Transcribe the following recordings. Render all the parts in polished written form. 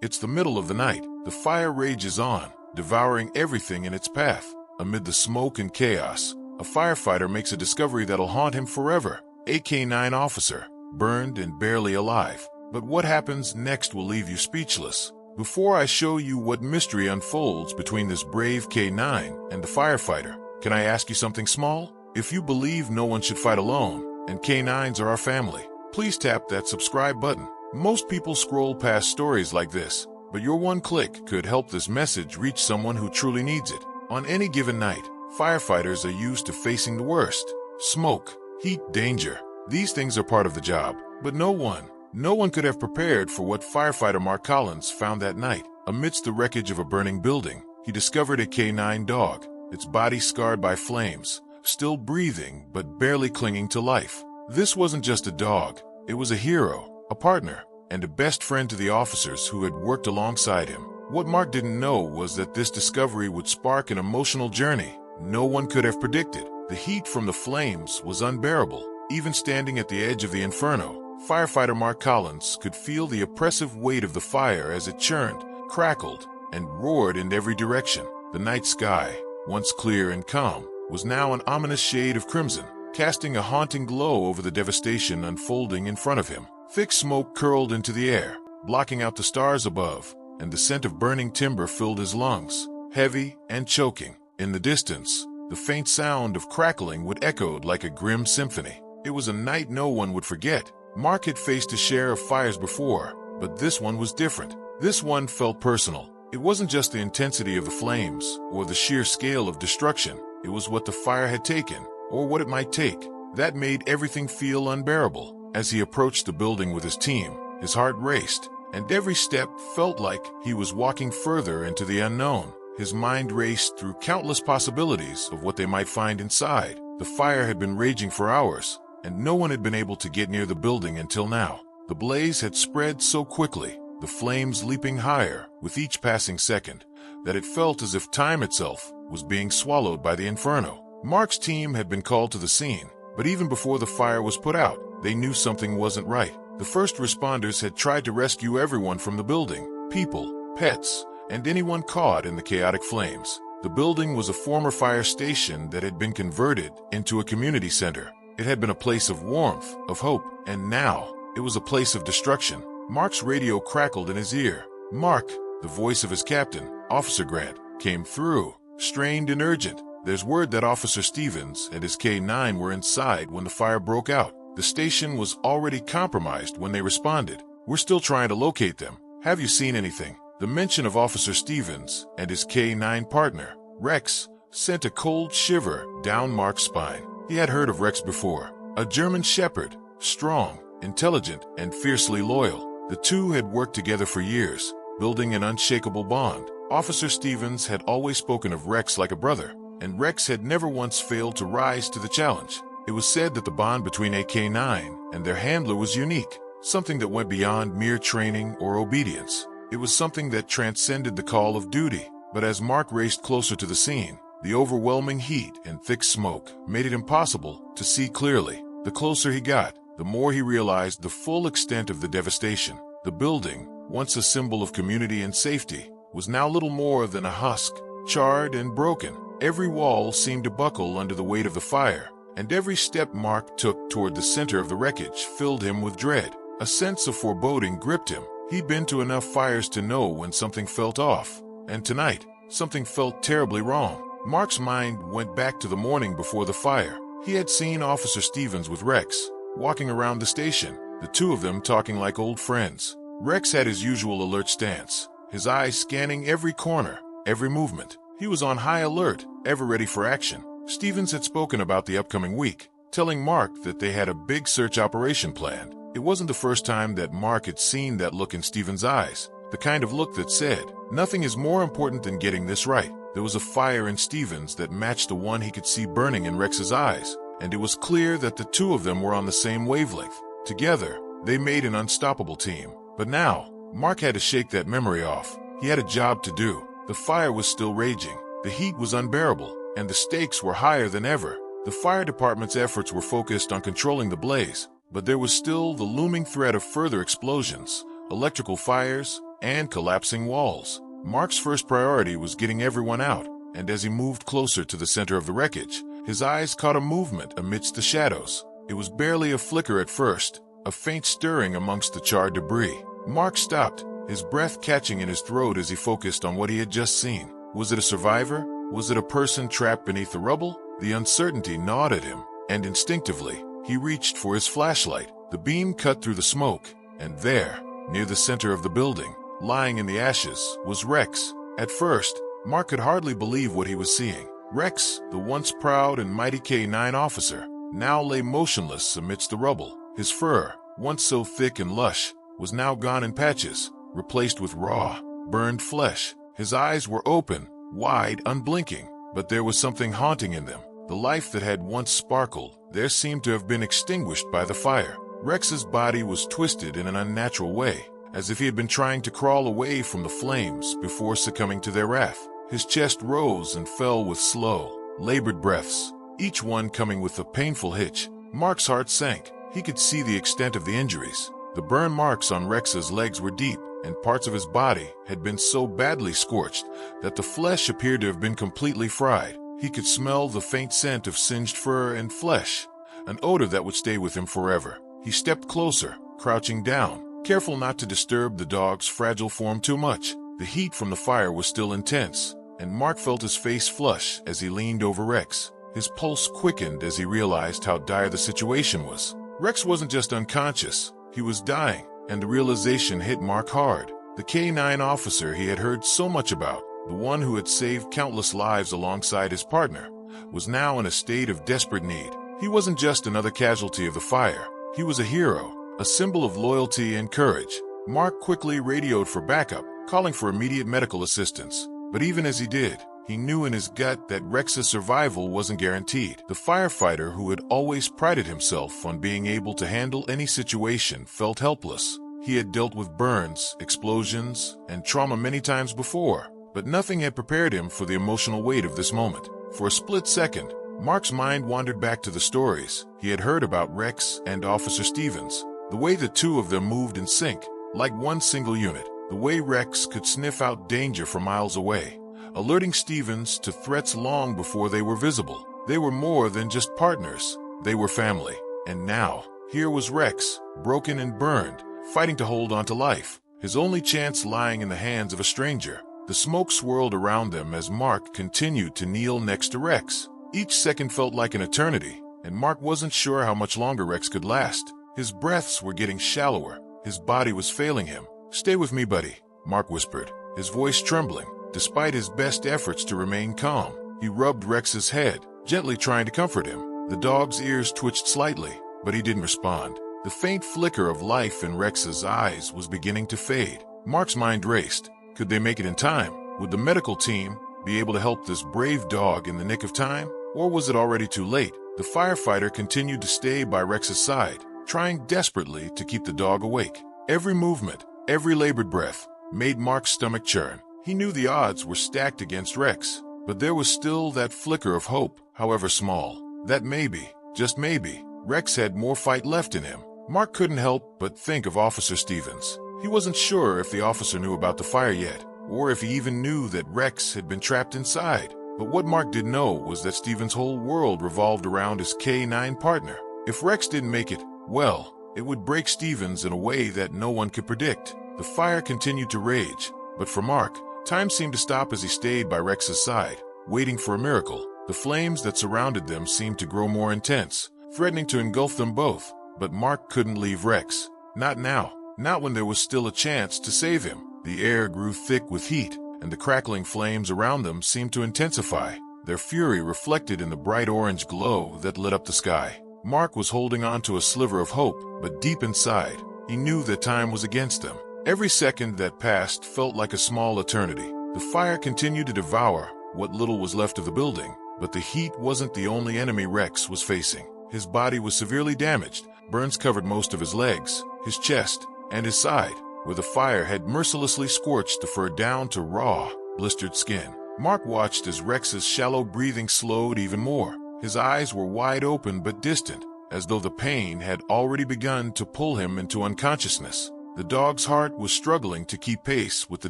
It's the middle of the night. The fire rages on, devouring everything in its path. Amid the smoke and chaos, a firefighter makes a discovery that'll haunt him forever. A K-9 officer, burned and barely alive. But what happens next will leave you speechless. Before I show you what mystery unfolds between this brave K-9 and the firefighter, can I ask you something small? If you believe no one should fight alone, and K-9s are our family, please tap that subscribe button. Most people scroll past stories like this, but your one click could help this message reach someone who truly needs it. On any given night, firefighters are used to facing the worst. Smoke, heat, danger. These things are part of the job, but no one could have prepared for what firefighter Mark Collins found that night. Amidst the wreckage of a burning building, he discovered a K-9 dog, its body scarred by flames, still breathing but barely clinging to life. This wasn't just a dog, it was a hero, a partner, and a best friend to the officers who had worked alongside him. What Mark didn't know was that this discovery would spark an emotional journey no one could have predicted. The heat from the flames was unbearable. Even standing at the edge of the inferno, firefighter Mark Collins could feel the oppressive weight of the fire as it churned, crackled, and roared in every direction. The night sky, once clear and calm, was now an ominous shade of crimson, casting a haunting glow over the devastation unfolding in front of him. Thick smoke curled into the air, blocking out the stars above, and the scent of burning timber filled his lungs, heavy and choking. In the distance, the faint sound of crackling would echo like a grim symphony. It was a night no one would forget. Mark had faced a share of fires before, but this one was different. This one felt personal. It wasn't just the intensity of the flames or the sheer scale of destruction. It was what the fire had taken, or what it might take, that made everything feel unbearable. As he approached the building with his team, his heart raced, and every step felt like he was walking further into the unknown. His mind raced through countless possibilities of what they might find inside. The fire had been raging for hours, and no one had been able to get near the building until now. The blaze had spread so quickly, the flames leaping higher with each passing second, that it felt as if time itself was being swallowed by the inferno. Mark's team had been called to the scene, but even before the fire was put out, they knew something wasn't right. The first responders had tried to rescue everyone from the building, people, pets, and anyone caught in the chaotic flames. The building was a former fire station that had been converted into a community center. It had been a place of warmth, of hope, and now it was a place of destruction. Mark's radio crackled in his ear. Mark, the voice of his captain, Officer Grant, came through, strained and urgent. There's word that Officer Stevens and his K-9 were inside when the fire broke out. The station was already compromised when they responded. We're still trying to locate them. Have you seen anything? The mention of Officer Stevens and his K-9 partner, Rex, sent a cold shiver down Mark's spine. He had heard of Rex before, a German shepherd, strong, intelligent, and fiercely loyal. The two had worked together for years, building an unshakable bond. Officer Stevens had always spoken of Rex like a brother, and Rex had never once failed to rise to the challenge. It was said that the bond between a K-9 and their handler was unique, something that went beyond mere training or obedience. It was something that transcended the call of duty. But as Mark raced closer to the scene, the overwhelming heat and thick smoke made it impossible to see clearly. The closer he got, the more he realized the full extent of the devastation. The building, once a symbol of community and safety, was now little more than a husk, charred and broken. Every wall seemed to buckle under the weight of the fire, and every step Mark took toward the center of the wreckage filled him with dread. A sense of foreboding gripped him. He'd been to enough fires to know when something felt off, and tonight, something felt terribly wrong. Mark's mind went back to the morning before the fire. He had seen Officer Stevens with Rex, walking around the station, the two of them talking like old friends. Rex had his usual alert stance, his eyes scanning every corner, every movement. He was on high alert, ever ready for action. Stevens had spoken about the upcoming week, telling Mark that they had a big search operation planned. It wasn't the first time that Mark had seen that look in Stevens' eyes, the kind of look that said, nothing is more important than getting this right. There was a fire in Stevens that matched the one he could see burning in Rex's eyes, and it was clear that the two of them were on the same wavelength. Together, they made an unstoppable team. But now, Mark had to shake that memory off. He had a job to do. The fire was still raging, the heat was unbearable, and the stakes were higher than ever. The fire department's efforts were focused on controlling the blaze, but there was still the looming threat of further explosions, electrical fires, and collapsing walls. Mark's first priority was getting everyone out, and as he moved closer to the center of the wreckage, his eyes caught a movement amidst the shadows. It was barely a flicker at first, a faint stirring amongst the charred debris. Mark stopped, his breath catching in his throat as he focused on what he had just seen. Was it a survivor? Was it a person trapped beneath the rubble? The uncertainty gnawed at him, and instinctively, he reached for his flashlight. The beam cut through the smoke, and there, near the center of the building, lying in the ashes, was Rex. At first, Mark could hardly believe what he was seeing. Rex, the once proud and mighty K-9 officer, now lay motionless amidst the rubble. His fur, once so thick and lush, was now gone in patches, replaced with raw, burned flesh. His eyes were open, wide, unblinking, but there was something haunting in them. The life that had once sparkled there seemed to have been extinguished by the fire. Rex's body was twisted in an unnatural way, as if he had been trying to crawl away from the flames before succumbing to their wrath. His chest rose and fell with slow, labored breaths, each one coming with a painful hitch. Mark's heart sank. He could see the extent of the injuries. The burn marks on Rex's legs were deep, and parts of his body had been so badly scorched that the flesh appeared to have been completely fried. He could smell the faint scent of singed fur and flesh, an odor that would stay with him forever. He stepped closer, crouching down, careful not to disturb the dog's fragile form too much. The heat from the fire was still intense, and Mark felt his face flush as he leaned over Rex. His pulse quickened as he realized how dire the situation was. Rex wasn't just unconscious, he was dying, and the realization hit Mark hard. The K-9 officer he had heard so much about, the one who had saved countless lives alongside his partner, was now in a state of desperate need. He wasn't just another casualty of the fire. He was a hero, a symbol of loyalty and courage. Mark quickly radioed for backup, calling for immediate medical assistance. But even as he did, he knew in his gut that Rex's survival wasn't guaranteed. The firefighter who had always prided himself on being able to handle any situation felt helpless. He had dealt with burns, explosions, and trauma many times before, but nothing had prepared him for the emotional weight of this moment. For a split second, Mark's mind wandered back to the stories he had heard about Rex and Officer Stevens. The way the two of them moved in sync, like one single unit. The way Rex could sniff out danger from miles away, alerting Stevens to threats long before they were visible. They were more than just partners. They were family. And now, here was Rex, broken and burned, fighting to hold on to life, his only chance lying in the hands of a stranger. The smoke swirled around them as Mark continued to kneel next to Rex. Each second felt like an eternity, and Mark wasn't sure how much longer Rex could last. His breaths were getting shallower. His body was failing him. "Stay with me, buddy," Mark whispered, his voice trembling. Despite his best efforts to remain calm, he rubbed Rex's head, gently trying to comfort him. The dog's ears twitched slightly, but he didn't respond. The faint flicker of life in Rex's eyes was beginning to fade. Mark's mind raced. Could they make it in time? Would the medical team be able to help this brave dog in the nick of time? Or was it already too late? The firefighter continued to stay by Rex's side, trying desperately to keep the dog awake. Every movement, every labored breath, made Mark's stomach churn. He knew the odds were stacked against Rex, but there was still that flicker of hope, however small, that maybe, just maybe, Rex had more fight left in him. Mark couldn't help but think of Officer Stevens. He wasn't sure if the officer knew about the fire yet, or if he even knew that Rex had been trapped inside. But what Mark didn't know was that Stevens' whole world revolved around his K-9 partner. If Rex didn't make it, well, it would break Stevens in a way that no one could predict. The fire continued to rage, but for Mark, time seemed to stop as he stayed by Rex's side, waiting for a miracle. The flames that surrounded them seemed to grow more intense, threatening to engulf them both. But Mark couldn't leave Rex. Not now. Not when there was still a chance to save him. The air grew thick with heat, and the crackling flames around them seemed to intensify, their fury reflected in the bright orange glow that lit up the sky. Mark was holding on to a sliver of hope, but deep inside, he knew that time was against them. Every second that passed felt like a small eternity. The fire continued to devour what little was left of the building, but the heat wasn't the only enemy Rex was facing. His body was severely damaged. Burns covered most of his legs, his chest, and his side, where the fire had mercilessly scorched the fur down to raw, blistered skin. Mark watched as Rex's shallow breathing slowed even more. His eyes were wide open but distant, as though the pain had already begun to pull him into unconsciousness. The dog's heart was struggling to keep pace with the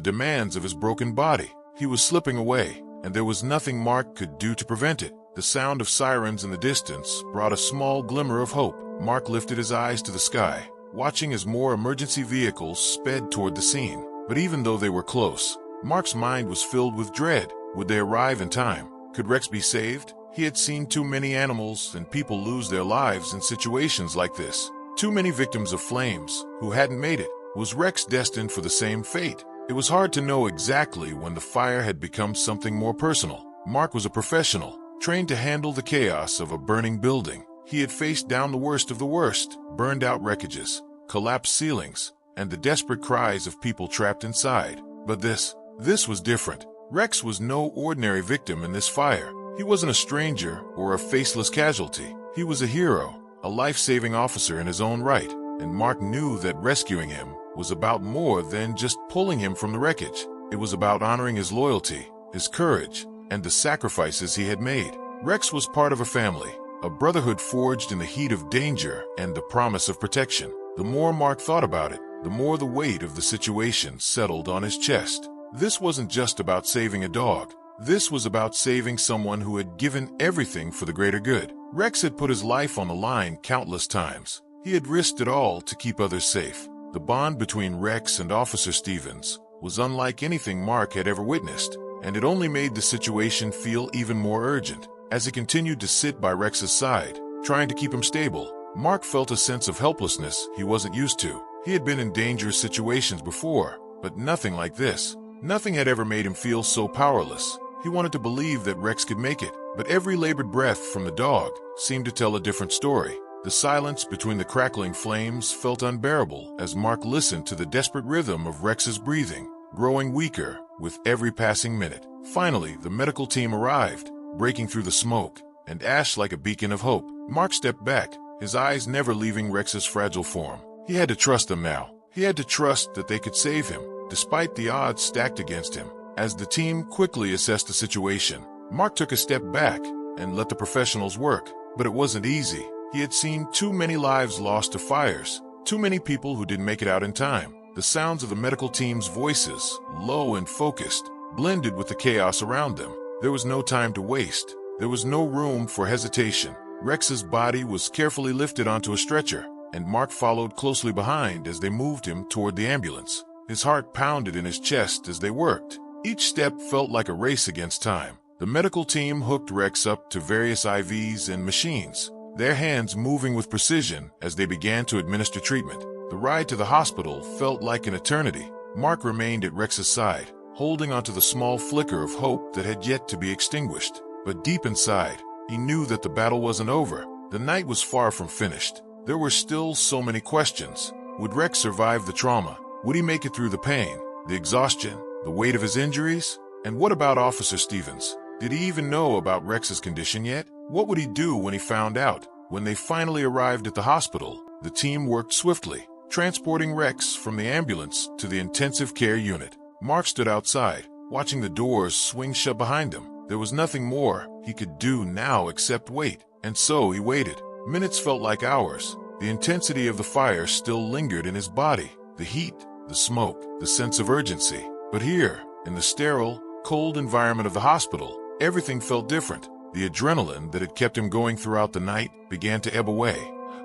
demands of his broken body. He was slipping away, and there was nothing Mark could do to prevent it. The sound of sirens in the distance brought a small glimmer of hope. Mark lifted his eyes to the sky, watching as more emergency vehicles sped toward the scene. But even though they were close, Mark's mind was filled with dread. Would they arrive in time? Could Rex be saved? He had seen too many animals and people lose their lives in situations like this. Too many victims of flames who hadn't made it. Was Rex destined for the same fate? It was hard to know exactly when the fire had become something more personal. Mark was a professional, trained to handle the chaos of a burning building. He had faced down the worst of the worst, burned out wreckages, collapsed ceilings, and the desperate cries of people trapped inside. But this was different. Rex was no ordinary victim in this fire. He wasn't a stranger or a faceless casualty. He was a hero, a life-saving officer in his own right, and Mark knew that rescuing him was about more than just pulling him from the wreckage. It was about honoring his loyalty, his courage, and the sacrifices he had made. Rex was part of a family, a brotherhood forged in the heat of danger and the promise of protection. The more Mark thought about it, the more the weight of the situation settled on his chest. This wasn't just about saving a dog. This was about saving someone who had given everything for the greater good. Rex had put his life on the line countless times. He had risked it all to keep others safe. The bond between Rex and Officer Stevens was unlike anything Mark had ever witnessed, and it only made the situation feel even more urgent. As he continued to sit by Rex's side, trying to keep him stable, Mark felt a sense of helplessness he wasn't used to. He had been in dangerous situations before, but nothing like this. Nothing had ever made him feel so powerless. He wanted to believe that Rex could make it, but every labored breath from the dog seemed to tell a different story. The silence between the crackling flames felt unbearable as Mark listened to the desperate rhythm of Rex's breathing, growing weaker with every passing minute. Finally, the medical team arrived, breaking through the smoke and ash like a beacon of hope. Mark stepped back, his eyes never leaving Rex's fragile form. He had to trust them now. He had to trust that they could save him, despite the odds stacked against him. As the team quickly assessed the situation, Mark took a step back and let the professionals work. But it wasn't easy. He had seen too many lives lost to fires, too many people who didn't make it out in time. The sounds of the medical team's voices, low and focused, blended with the chaos around them. There was no time to waste. There was no room for hesitation. Rex's body was carefully lifted onto a stretcher, and Mark followed closely behind as they moved him toward the ambulance. His heart pounded in his chest as they worked. Each step felt like a race against time. The medical team hooked Rex up to various IVs and machines, their hands moving with precision as they began to administer treatment. The ride to the hospital felt like an eternity. Mark remained at Rex's side, holding onto the small flicker of hope that had yet to be extinguished. But deep inside, he knew that the battle wasn't over. The night was far from finished. There were still so many questions. Would Rex survive the trauma? Would he make it through the pain, the exhaustion, the weight of his injuries? And what about Officer Stevens? Did he even know about Rex's condition yet? What would he do when he found out? When they finally arrived at the hospital, the team worked swiftly, transporting Rex from the ambulance to the intensive care unit. Mark stood outside, watching the doors swing shut behind him. There was nothing more he could do now except wait. And so he waited. Minutes felt like hours. The intensity of the fire still lingered in his body. The heat, the smoke, the sense of urgency. But here, in the sterile, cold environment of the hospital, everything felt different. The adrenaline that had kept him going throughout the night began to ebb away,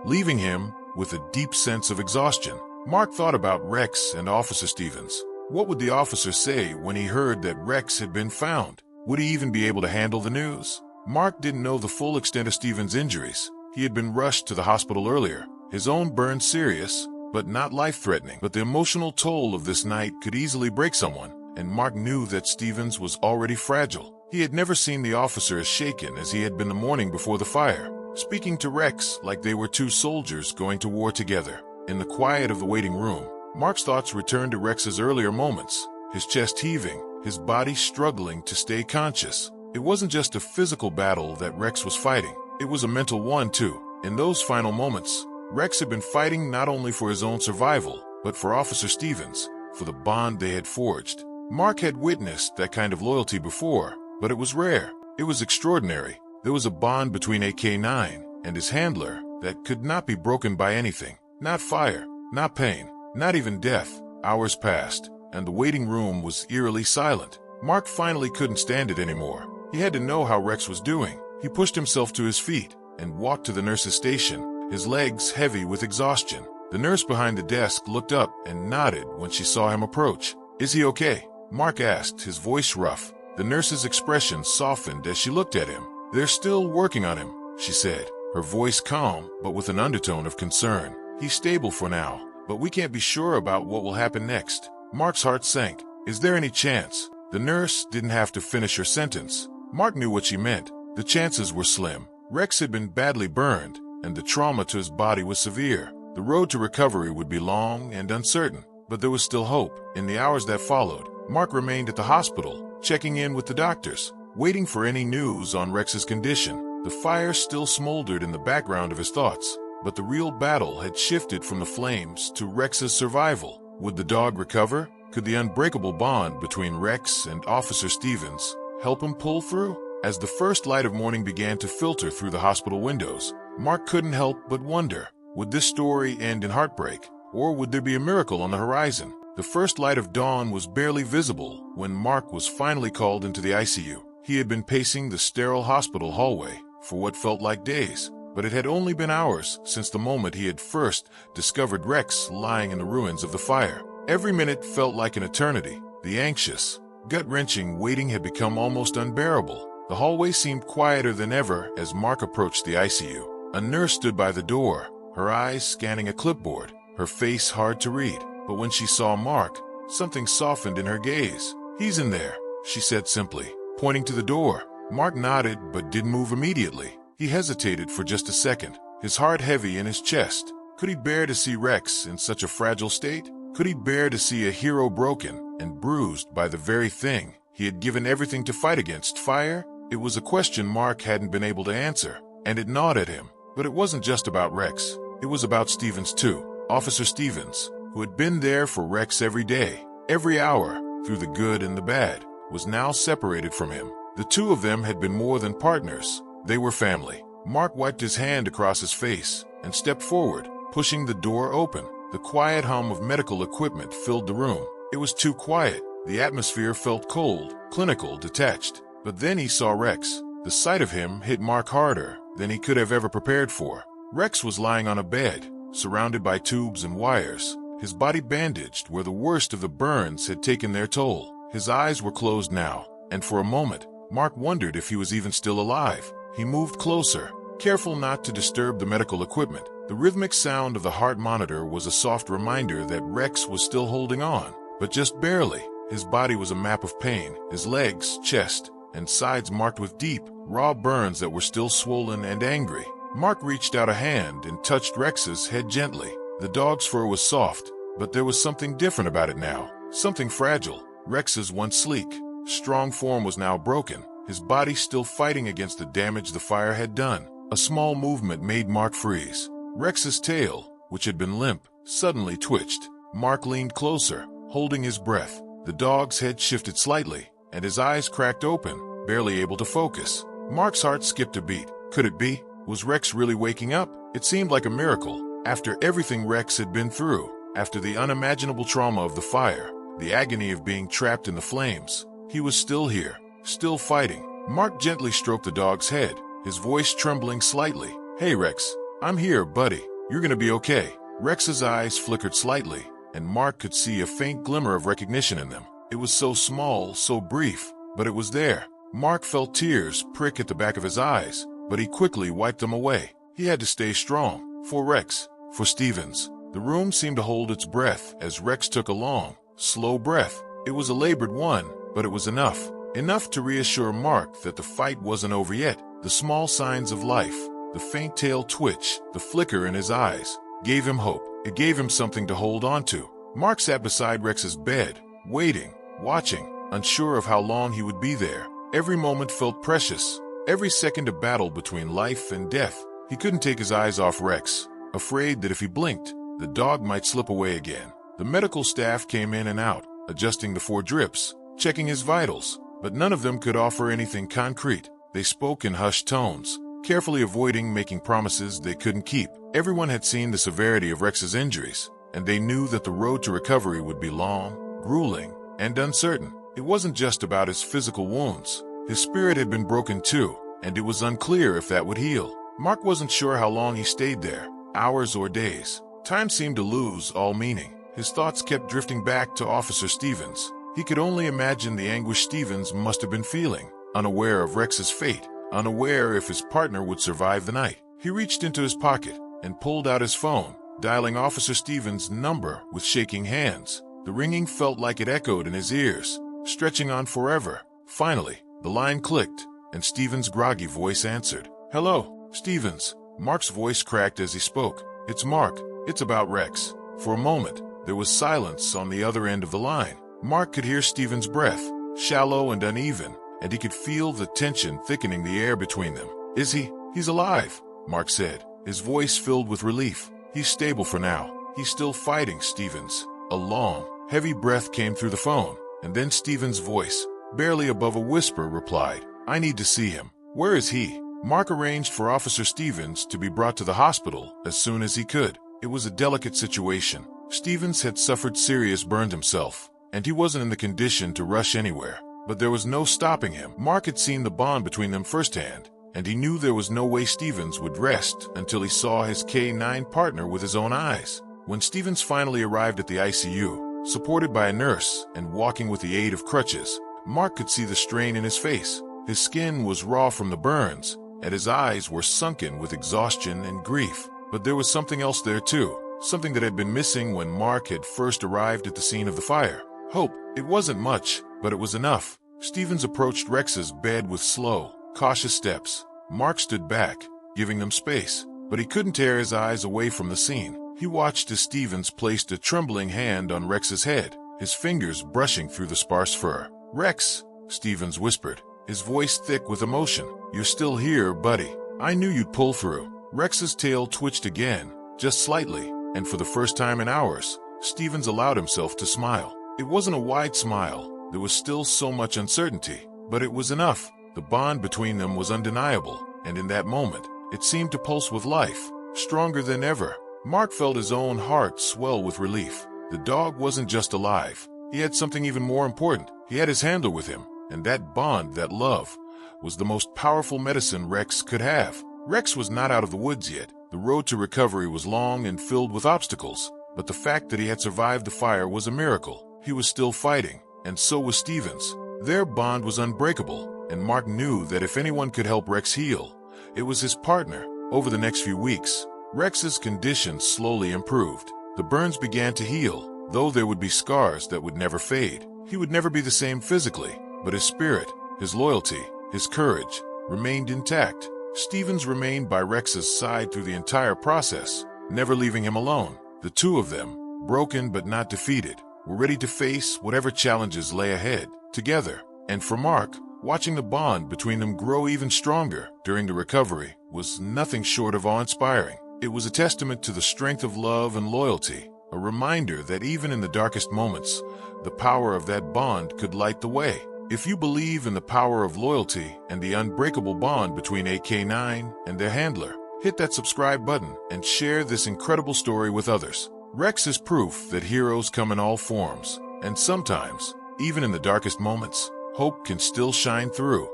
leaving him with a deep sense of exhaustion. Mark thought about Rex and Officer Stevens. What would the officer say when he heard that Rex had been found? Would he even be able to handle the news? Mark didn't know the full extent of Stevens' injuries. He had been rushed to the hospital earlier. His own burn serious, but not life-threatening. But the emotional toll of this night could easily break someone, and Mark knew that Stevens was already fragile. He had never seen the officer as shaken as he had been the morning before the fire, speaking to Rex like they were two soldiers going to war together. In the quiet of the waiting room, Mark's thoughts returned to Rex's earlier moments, his chest heaving, his body struggling to stay conscious. It wasn't just a physical battle that Rex was fighting. It was a mental one, too. In those final moments, Rex had been fighting not only for his own survival, but for Officer Stevens, for the bond they had forged. Mark had witnessed that kind of loyalty before, but it was rare. It was extraordinary. There was a bond between AK-9 and his handler that could not be broken by anything. Not fire, not pain, Not even death. Hours passed, and the waiting room was eerily silent. Mark finally couldn't stand it anymore. He had to know how Rex was doing. He pushed himself to his feet and walked to the nurse's station, his legs heavy with exhaustion. The nurse behind the desk looked up and nodded when she saw him approach. "Is he okay?" Mark asked, his voice rough. The nurse's expression softened as she looked at him. "They're still working on him," she said, her voice calm but with an undertone of concern. "He's stable for now, but we can't be sure about what will happen next." Mark's heart sank. "Is there any chance?" The nurse didn't have to finish her sentence. Mark knew what she meant. The chances were slim. Rex had been badly burned, and the trauma to his body was severe. The road to recovery would be long and uncertain, but there was still hope. In the hours that followed, Mark remained at the hospital, checking in with the doctors, waiting for any news on Rex's condition. The fire still smoldered in the background of his thoughts, but the real battle had shifted from the flames to Rex's survival. Would the dog recover? Could the unbreakable bond between Rex and Officer Stevens help him pull through? As the first light of morning began to filter through the hospital windows, Mark couldn't help but wonder, would this story end in heartbreak, or would there be a miracle on the horizon? The first light of dawn was barely visible when Mark was finally called into the ICU. He had been pacing the sterile hospital hallway for what felt like days, but it had only been hours since the moment he had first discovered Rex lying in the ruins of the fire. Every minute felt like an eternity. The anxious, gut-wrenching waiting had become almost unbearable. The hallway seemed quieter than ever as Mark approached the ICU. A nurse stood by the door, her eyes scanning a clipboard, her face hard to read. But when she saw Mark, something softened in her gaze. "He's in there," she said simply, pointing to the door. Mark nodded but didn't move immediately. He hesitated for just a second, his heart heavy in his chest. Could he bear to see Rex in such a fragile state? Could he bear to see a hero broken and bruised by the very thing he had given everything to fight against, fire? It was a question Mark hadn't been able to answer, and it gnawed at him. But it wasn't just about Rex. It was about Stevens too. Officer Stevens, who had been there for Rex every day, every hour, through the good and the bad, was now separated from him. The two of them had been more than partners. They were family. Mark wiped his hand across his face and stepped forward, pushing the door open. The quiet hum of medical equipment filled the room. It was too quiet. The atmosphere felt cold, clinical, detached. But then he saw Rex. The sight of him hit Mark harder than he could have ever prepared for. Rex was lying on a bed, surrounded by tubes and wires, his body bandaged where the worst of the burns had taken their toll. His eyes were closed now, and for a moment, Mark wondered if he was even still alive. He moved closer, careful not to disturb the medical equipment. The rhythmic sound of the heart monitor was a soft reminder that Rex was still holding on, but just barely. His body was a map of pain, his legs, chest, and sides marked with deep, raw burns that were still swollen and angry. Mark reached out a hand and touched Rex's head gently. The dog's fur was soft, but there was something different about it now, something fragile. Rex's once sleek, strong form was now broken, his body still fighting against the damage the fire had done. A small movement made Mark freeze. Rex's tail, which had been limp, suddenly twitched. Mark leaned closer, holding his breath. The dog's head shifted slightly, and his eyes cracked open, barely able to focus. Mark's heart skipped a beat. Could it be? Was Rex really waking up? It seemed like a miracle. After everything Rex had been through, after the unimaginable trauma of the fire, the agony of being trapped in the flames, he was still here, still fighting. Mark gently stroked the dog's head, his voice trembling slightly. "Hey Rex, I'm here, buddy. You're gonna be okay." Rex's eyes flickered slightly, and Mark could see a faint glimmer of recognition in them. It was so small, so brief, but it was there. Mark felt tears prick at the back of his eyes, but he quickly wiped them away. He had to stay strong. For Rex, for Stevens. The room seemed to hold its breath as Rex took a long, slow breath. It was a labored one, but it was enough. Enough to reassure Mark that the fight wasn't over yet. The small signs of life, the faint tail twitch, the flicker in his eyes, gave him hope. It gave him something to hold on to. Mark sat beside Rex's bed, waiting, watching, unsure of how long he would be there. Every moment felt precious, every second a battle between life and death. He couldn't take his eyes off Rex, afraid that if he blinked, the dog might slip away again. The medical staff came in and out, adjusting the 4 drips, checking his vitals, but none of them could offer anything concrete. They spoke in hushed tones, carefully avoiding making promises they couldn't keep. Everyone had seen the severity of Rex's injuries, and they knew that the road to recovery would be long, grueling, and uncertain. It wasn't just about his physical wounds. His spirit had been broken too, and it was unclear if that would heal. Mark wasn't sure how long he stayed there, hours or days. Time seemed to lose all meaning. His thoughts kept drifting back to Officer Stevens. He could only imagine the anguish Stevens must have been feeling, unaware of Rex's fate, unaware if his partner would survive the night. He reached into his pocket and pulled out his phone, dialing Officer Stevens' number with shaking hands. The ringing felt like it echoed in his ears, stretching on forever. Finally, the line clicked, and Stevens' groggy voice answered. "Hello, Stevens." Mark's voice cracked as he spoke. "It's Mark. It's about Rex." For a moment, there was silence on the other end of the line. Mark could hear Stevens' breath, shallow and uneven, and he could feel the tension thickening the air between them. He's alive," Mark said, his voice filled with relief. "He's stable for now. He's still fighting, Stevens." A long, heavy breath came through the phone, and then Stevens' voice, barely above a whisper, replied, "I need to see him." "Where is he?" Mark arranged for Officer Stevens to be brought to the hospital as soon as he could. It was a delicate situation. Stevens had suffered serious burns himself, and he wasn't in the condition to rush anywhere. But there was no stopping him. Mark had seen the bond between them firsthand, and he knew there was no way Stevens would rest until he saw his K9 partner with his own eyes. When Stevens finally arrived at the ICU, supported by a nurse and walking with the aid of crutches, Mark could see the strain in his face. His skin was raw from the burns, and his eyes were sunken with exhaustion and grief. But there was something else there too, something that had been missing when Mark had first arrived at the scene of the fire. Hope. It wasn't much, but it was enough. Stevens approached Rex's bed with slow, cautious steps. Mark stood back, giving them space, but he couldn't tear his eyes away from the scene. He watched as Stevens placed a trembling hand on Rex's head, his fingers brushing through the sparse fur. "Rex," Stevens whispered, his voice thick with emotion. "You're still here, buddy. I knew you'd pull through." Rex's tail twitched again, just slightly, and for the first time in hours, Stevens allowed himself to smile. It wasn't a wide smile. There was still so much uncertainty, but it was enough. The bond between them was undeniable, and in that moment, it seemed to pulse with life, stronger than ever. Mark felt his own heart swell with relief. The dog wasn't just alive. He had something even more important. He had his handler with him, and that bond, that love, was the most powerful medicine Rex could have. Rex was not out of the woods yet. The road to recovery was long and filled with obstacles, but the fact that he had survived the fire was a miracle. He was still fighting, and so was Stevens. Their bond was unbreakable, and Mark knew that if anyone could help Rex heal, it was his partner. Over the next few weeks, Rex's condition slowly improved. The burns began to heal, though there would be scars that would never fade. He would never be the same physically, but his spirit, his loyalty, his courage remained intact. Stevens remained by Rex's side through the entire process, never leaving him alone. The two of them, broken but not defeated, were ready to face whatever challenges lay ahead, together. And for Mark, watching the bond between them grow even stronger during the recovery was nothing short of awe-inspiring. It was a testament to the strength of love and loyalty, a reminder that even in the darkest moments, the power of that bond could light the way. If you believe in the power of loyalty and the unbreakable bond between AK9 and their handler, hit that subscribe button and share this incredible story with others. Rex is proof that heroes come in all forms, and sometimes, even in the darkest moments, hope can still shine through.